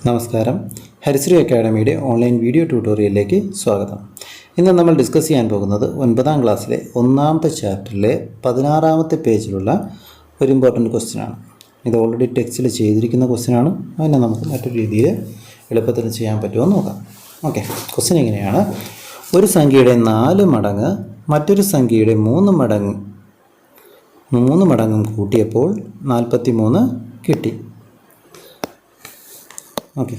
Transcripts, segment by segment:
നമസ്കാരം. ഹരിശ്രീ അക്കാഡമിയുടെ online video ട്യൂട്ടോറിയലിലേക്ക് സ്വാഗതം. ഇന്ന് നമ്മൾ ഡിസ്കസ് ചെയ്യാൻ പോകുന്നത് 9ാം ക്ലാസ്സിലെ 1ാമത്തെ ചാപ്റ്ററിലെ 16ാമത്തെ പേജിലുള്ള ഒരു ഇമ്പോർട്ടൻറ്റ് ക്വസ്റ്റ്യനാണ്. ഇത് ഓൾറെഡി ടെക്സ്റ്റിൽ ചെയ്തിരിക്കുന്ന ക്വസ്റ്റ്യനാണ്. അതിനെ നമുക്ക് മറ്റൊരു രീതിയിൽ എളുപ്പത്തിൽ ചെയ്യാൻ പറ്റുമോ എന്ന് നോക്കാം. ഓക്കെ, ക്വസ്റ്റ്യൻ ഇങ്ങനെയാണ്: ഒരു സംഖ്യയുടെ 4 മടങ്ങ് മറ്റൊരു സംഖ്യയുടെ 3 മടങ്ങും കൂട്ടിയപ്പോൾ 43 കിട്ടി. ഓക്കെ,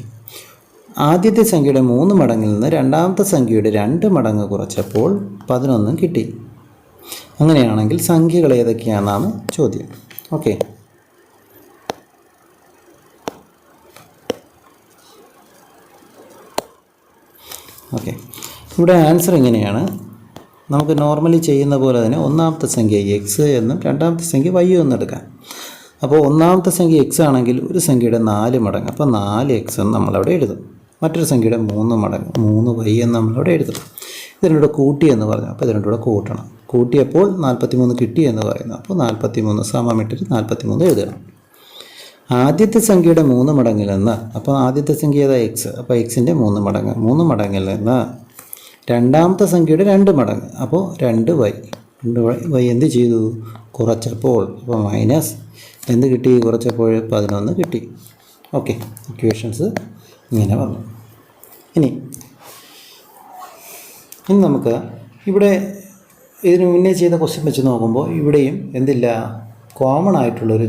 ആദ്യത്തെ സംഖ്യയുടെ 3 മടങ്ങിൽ നിന്ന് രണ്ടാമത്തെ സംഖ്യയുടെ 2 മടങ്ങ് കുറച്ചപ്പോൾ 11 കിട്ടി. അങ്ങനെയാണെങ്കിൽ സംഖ്യകൾ ഏതൊക്കെയാണെന്നാണ് ചോദ്യം. ഓക്കെ, ഇവിടെ ആൻസർ ഇങ്ങനെയാണ്. നമുക്ക് നോർമലി ചെയ്യുന്ന പോലെ തന്നെ ഒന്നാമത്തെ സംഖ്യ എക്സ് എന്നും രണ്ടാമത്തെ സംഖ്യ വൈ എന്നും എടുക്കാം. അപ്പോൾ ഒന്നാമത്തെ സംഖ്യ എക്സ് ആണെങ്കിൽ ഒരു സംഖ്യയുടെ 4 മടങ്ങ്, അപ്പോൾ 4x എന്ന് നമ്മളവിടെ എഴുതും. മറ്റൊരു സംഖ്യയുടെ 3 മടങ്ങ് 3y എന്ന് നമ്മളവിടെ എഴുതും. ഇതിനൂടെ കൂട്ടി എന്ന് പറഞ്ഞു, അപ്പോൾ ഇതിനൂടെ കൂട്ടണം. കൂട്ടിയപ്പോൾ 43 കിട്ടി എന്ന് പറയുന്നു. അപ്പോൾ 43 സമമിട്ടിട്ട് 43 എഴുതണം. ആദ്യത്തെ സംഖ്യയുടെ 3 മടങ്ങിൽ നിന്ന്, അപ്പോൾ ആദ്യത്തെ സംഖ്യ ഏതാ എക്സ്, അപ്പോൾ എക്സിൻ്റെ 3 മടങ്ങിൽ നിന്ന് രണ്ടാമത്തെ സംഖ്യയുടെ 2 മടങ്ങ്, അപ്പോൾ 2y എന്ത് ചെയ്തു, കുറച്ചപ്പോൾ, അപ്പോൾ മൈനസ് എന്ത് കിട്ടി, കുറച്ചപ്പോൾ 11 കിട്ടി. ഓക്കെ, ഇക്വേഷൻസ് ഇങ്ങനെ വന്നു. ഇനി നമുക്ക് ഇവിടെ ഇതിന് മുന്നേ ചെയ്ത ക്വസ്റ്റ്യൻ വെച്ച് നോക്കുമ്പോൾ ഇവിടെയും എന്തില്ല, കോമൺ ആയിട്ടുള്ളൊരു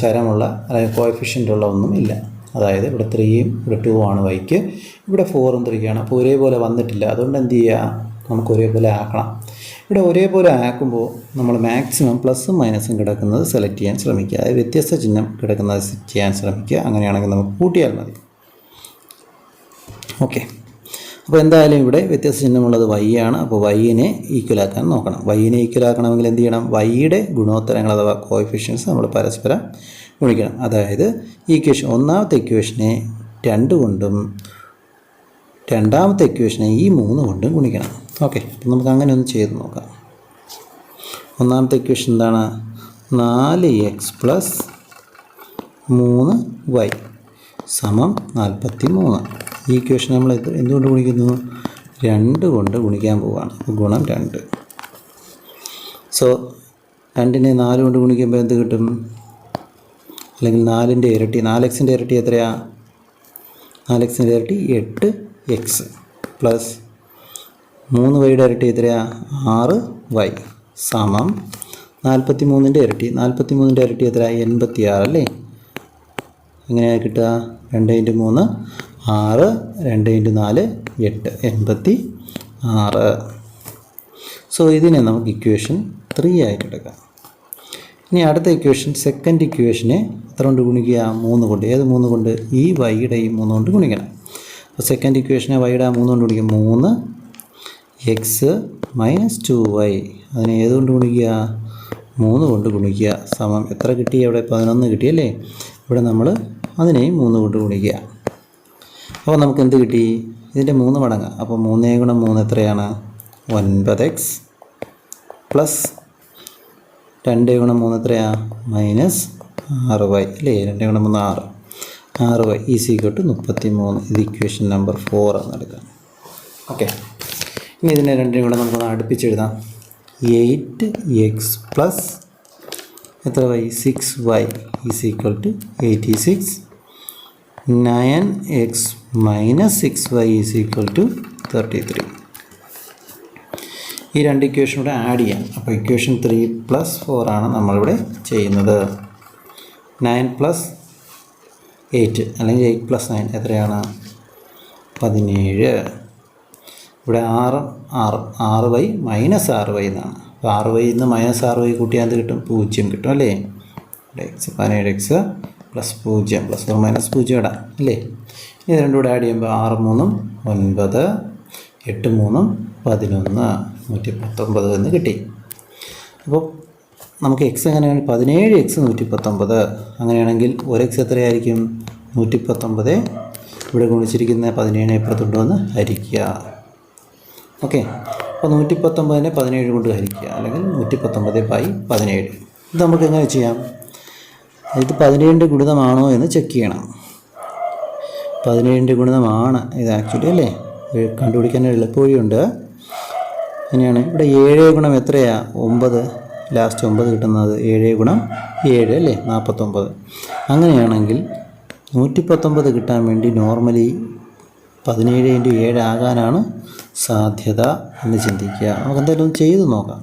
ചരമുള്ള അല്ലെങ്കിൽ കോഎഫിഷ്യൻ്റ് ഉള്ള ഒന്നും ഇല്ല. അതായത് ഇവിടെ 3യും ഇവിടെ 2 ആണ് വൈക്ക്, ഇവിടെ 4ഉം 3ആണ്. അപ്പോൾ ഒരേപോലെ വന്നിട്ടില്ല. അതുകൊണ്ട് എന്ത് ചെയ്യുക, നമുക്ക് ഒരേപോലെ ആക്കണം. ഇവിടെ ഒരേപോലെ ആക്കുമ്പോൾ നമ്മൾ മാക്സിമം പ്ലസും മൈനസും കിടക്കുന്നത് സെലക്ട് ചെയ്യാൻ ശ്രമിക്കുക. അതായത് വ്യത്യസ്ത ചിഹ്നം കിടക്കുന്നത് ചെയ്യാൻ ശ്രമിക്കുക. അങ്ങനെയാണെങ്കിൽ നമുക്ക് കൂട്ടിയാൽ മതി. ഓക്കെ, അപ്പോൾ എന്തായാലും ഇവിടെ വ്യത്യസ്ത ചിഹ്നമുള്ളത് y ആണ്. അപ്പോൾ y-നെ ഈക്വലാക്കാൻ നോക്കണം. y-നെ ഈക്വലാക്കണമെങ്കിൽ എന്ത് ചെയ്യണം, y-യുടെ ഗുണോത്തരങ്ങൾ അഥവാ കോഎഫിഷ്യൻസ് നമ്മൾ പരസ്പരം ഗുണിക്കണം. അതായത് ഒന്നാമത്തെ ഇക്വേഷനെ 2 കൊണ്ടും രണ്ടാമത്തെ ഇക്വേഷനെ ഈ 3 കൊണ്ടും ഗുണിക്കണം. ഓക്കെ, അപ്പം നമുക്ക് അങ്ങനെ ഒന്ന് ചെയ്ത് നോക്കാം. ഒന്നാമത്തെ ഇക്വേഷൻ എന്താണ്, 4x + 3y സമം 43. ഈ ഇക്വേഷൻ നമ്മൾ എന്തുകൊണ്ട് ഗുണിക്കുന്നു, 2 കൊണ്ട് ഗുണിക്കാൻ പോവുകയാണ്. ഗുണം 2. സോ 2നെ 4 കൊണ്ട് ഗുണിക്കുമ്പോൾ എന്ത് കിട്ടും, അല്ലെങ്കിൽ 4ൻ്റെ ഇരട്ടി, 4xൻ്റെ ഇരട്ടി എത്രയാണ്, 4xൻ്റെ ഇരട്ടി 8x പ്ലസ് 3yയുടെ ഇരട്ടി എത്രയാണ്, 6y സമം 43ൻ്റെ ഇരട്ടി, 43ൻ്റെ ഇരട്ടി എത്ര, 86 അല്ലേ. എങ്ങനെയാണ് കിട്ടുക, 2 × 3 6, 2 × 4 8, 86. സോ ഇതിനെ നമുക്ക് ഇക്വേഷൻ 3 ആയിട്ട് എടുക്കാം. ഇനി അടുത്ത ഇക്വേഷൻ, സെക്കൻഡ് ഇക്വേഷനെ എത്ര കൊണ്ട് ഗുണിക്കുക, 3 കൊണ്ട്. ഏത് 3 കൊണ്ട്, ഈ വൈയുടെ ഈ 3 കൊണ്ട് ഗുണിക്കണം. അപ്പോൾ സെക്കൻഡ് ഇക്വേഷനെ വൈയുടെ 3 കൊണ്ട് ഗുണിക്കുക, 3x - 2y. അതിനെ ഏതുകൊണ്ട് ഗുണിക്കുക, 3 കൊണ്ട് ഗുണിക്കുക. സമം എത്ര കിട്ടി, അവിടെ 11 കിട്ടിയല്ലേ. ഇവിടെ നമ്മൾ അതിനെയും 3 കൊണ്ട് ഗുണിക്കുക. അപ്പോൾ നമുക്ക് എന്ത് കിട്ടി, ഇതിൻ്റെ 3 മടങ്ങ്. അപ്പോൾ 3 × 3 എത്രയാണ്, 9x പ്ലസ് 2 × 3 എത്രയാണ്, -6y അല്ലേ. 2 × 3 6y = 33. ഇത് ഇക്വേഷൻ നമ്പർ 4 എന്നെടുക്കാം. ഓക്കെ, ഇനി ഇതിനെ രണ്ടിനും കൂടെ നമുക്കൊന്ന് അടുപ്പിച്ചെഴുതാം. 8x പ്ലസ് എത്ര y, 6y = 86. 9x - 6y = 33. ഈ രണ്ട് ഇക്വേഷൻ കൂടെ ആഡ് ചെയ്യാം. അപ്പോൾ ഇക്വേഷൻ 3 + 4 ആണ് നമ്മളിവിടെ ചെയ്യുന്നത്. 9 + 8 അല്ലെങ്കിൽ 8 + 9 എത്രയാണ്, 17. ഇവിടെ 6y - 6y എന്നാണ്. അപ്പോൾ 6y നിന്ന് -6y കൂട്ടിയാൽ എന്ത് കിട്ടും, 0 കിട്ടും അല്ലേ. ഇവിടെ 17x + 0 +or -0 ഇടാം അല്ലേ. ഇത് രണ്ടും കൂടെ ആഡ് ചെയ്യുമ്പോൾ 6 × 3 = 9, 8 × 3 = 11, 119 എന്ന് കിട്ടി. അപ്പോൾ നമുക്ക് എക്സ് എങ്ങനെയാണ്, 17x 119. അങ്ങനെയാണെങ്കിൽ 1x എത്രയായിരിക്കും, 119. ഇവിടെ ഗുണിച്ചിരിക്കുന്ന 17 ഇപ്പുറത്തുകൊണ്ടുവന്ന് ഹരിക്കുക. ഓക്കെ, അപ്പോൾ 119നെ 17 കൊണ്ട് ഹരിക്കുക, അല്ലെങ്കിൽ 119/17. ഇത് നമുക്ക് എങ്ങനെ ചെയ്യാം, ഇത് 17ൻ്റെ ഗുണിതമാണോ എന്ന് ചെക്ക് ചെയ്യണം. 17ൻ്റെ ഗുണിതമാണ് ഇത് ആക്ച്വലി അല്ലേ. കണ്ടുപിടിക്കാൻ എളുപ്പ വഴിയുണ്ട്. ഇനിയാണ് ഇവിടെ 7 ഗുണം എത്രയാണ്? 9. ലാസ്റ്റ് 9 കിട്ടുന്നത് 7 ഗുണം 7 അല്ലേ, 49. അങ്ങനെയാണെങ്കിൽ 119 കിട്ടാൻ വേണ്ടി നോർമലി 17 × 7 ആകാനാണ് സാധ്യത എന്ന് ചിന്തിക്കുക. നമുക്ക് എന്തായാലും ചെയ്ത് നോക്കാം.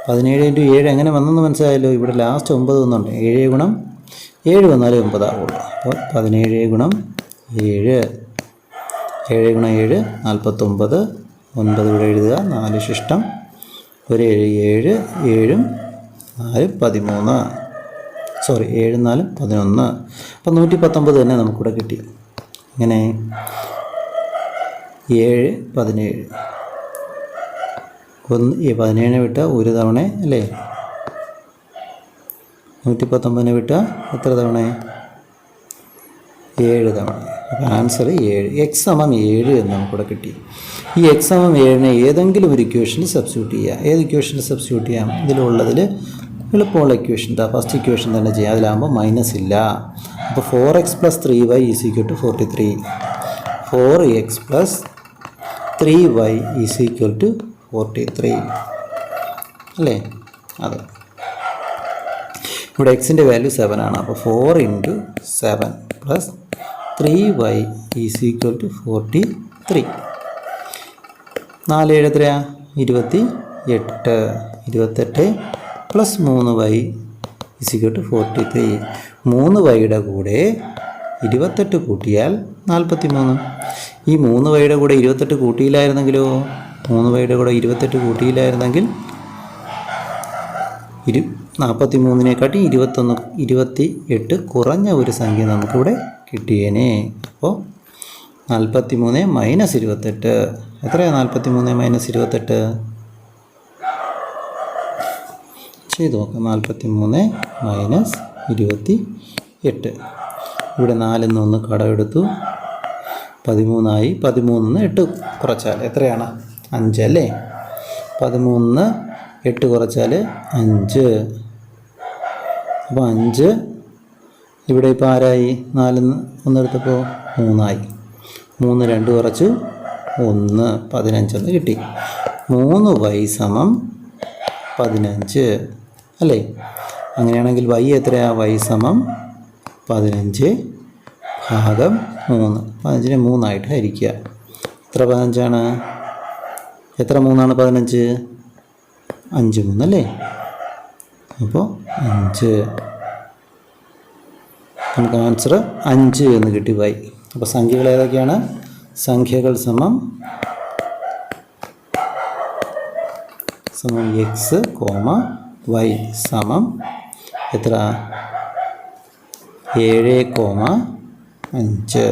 17 × 7 എങ്ങനെ വന്നെന്ന് മനസ്സിലായല്ലോ. ഇവിടെ ലാസ്റ്റ് 9 വന്നുണ്ട്. 7 ഗുണം 7 വന്നാലേ 9 ആവുള്ളൂ. അപ്പോൾ 17 ഗുണം 7, 7 ഗുണം 7 49. 9 ഇവിടെ എഴുതുക. 4 ശിഷ്ടം. ഒരു 7 7 4 13. സോറി 7 4 11. അപ്പോൾ 119 തന്നെ നമുക്കിവിടെ കിട്ടി. ഇങ്ങനെ 7 17 17 വിട്ട ഒരു തവണ അല്ലേ, 119 വിട്ട എത്ര തവണ? 7 തവണ. അപ്പോൾ ആൻസർ 7. x = 7 എന്ന് നമുക്കിവിടെ കിട്ടി. ഈ x = 7 ഏതെങ്കിലും ഒരു ഇക്വേഷനിൽ സബ്സ്റ്റിറ്റ്യൂട്ട് ചെയ്യുക. ഏത് ഇക്വേഷനിൽ സബ്സ്റ്റിറ്റ്യൂട്ട് ചെയ്യാം? ഇതിലുള്ളതിൽ എളുപ്പമുള്ള ഇക്വേഷൻ ഫസ്റ്റ് ഇക്വേഷൻ തന്നെ ചെയ്യാം. അതിലാകുമ്പോൾ മൈനസ് ഇല്ല. അപ്പോൾ 4x + 3y = 43. 4x + 3y = 43 അല്ലേ. അതെ, ഇവിടെ എക്സിൻ്റെ വാല്യൂ 7 ആണ്. അപ്പോൾ 4 × 7 + 3y = 43. 4 7 എത്രയാ? 28. 28 + 3y = 43. 3yയുടെ കൂടെ 28 കൂട്ടിയാൽ 43. ഈ 3yയുടെ കൂടെ 28 കൂട്ടിയില്ലായിരുന്നെങ്കിലോ? 3yയുടെ കൂടെ 28 കൂട്ടിയില്ലായിരുന്നെങ്കിൽ 43നെക്കാട്ടി 28 കുറഞ്ഞ ഒരു സംഖ്യ നമുക്കിവിടെ കിട്ടിയേനെ. അപ്പോൾ 43 - 28 എത്രയാണ്? 43 - 28 ചെയ്ത് നോക്കാം. 43 - 28. ഇവിടെ 4 ൽ 1 കടമെടുത്തു. 13 ആയി. 13 ൽ 8 കുറച്ചാൽ എത്രയാണ്? 5 അല്ലേ. 13 ൽ 8 കുറച്ചാൽ 5. അപ്പോൾ 5 ഇവിടെ ഇപ്പോൾ ആരായി? 4 ൽ 1 എടുത്തപ്പോൾ 3 ആയി. 3 2 കുറച്ചു 1 15 എന്ന് കിട്ടി. 3y = 15 അല്ലേ. അങ്ങനെയാണെങ്കിൽ y എത്രയാണ്? y = 15 / 3. 15നെ 3 ആയിട്ട് ഹരിക്കുക. എത്ര 15 ആണ്? എത്ര 3 ആണ് 15? 5 3 അല്ലേ. അപ്പോൾ 5 നമുക്ക് ആൻസർ 5 എന്ന് കിട്ടി y. അപ്പോൾ സംഖ്യകൾ ഏതൊക്കെയാണ്? സംഖ്യകൾ സമം x, y സമം എത്ര? 7, 5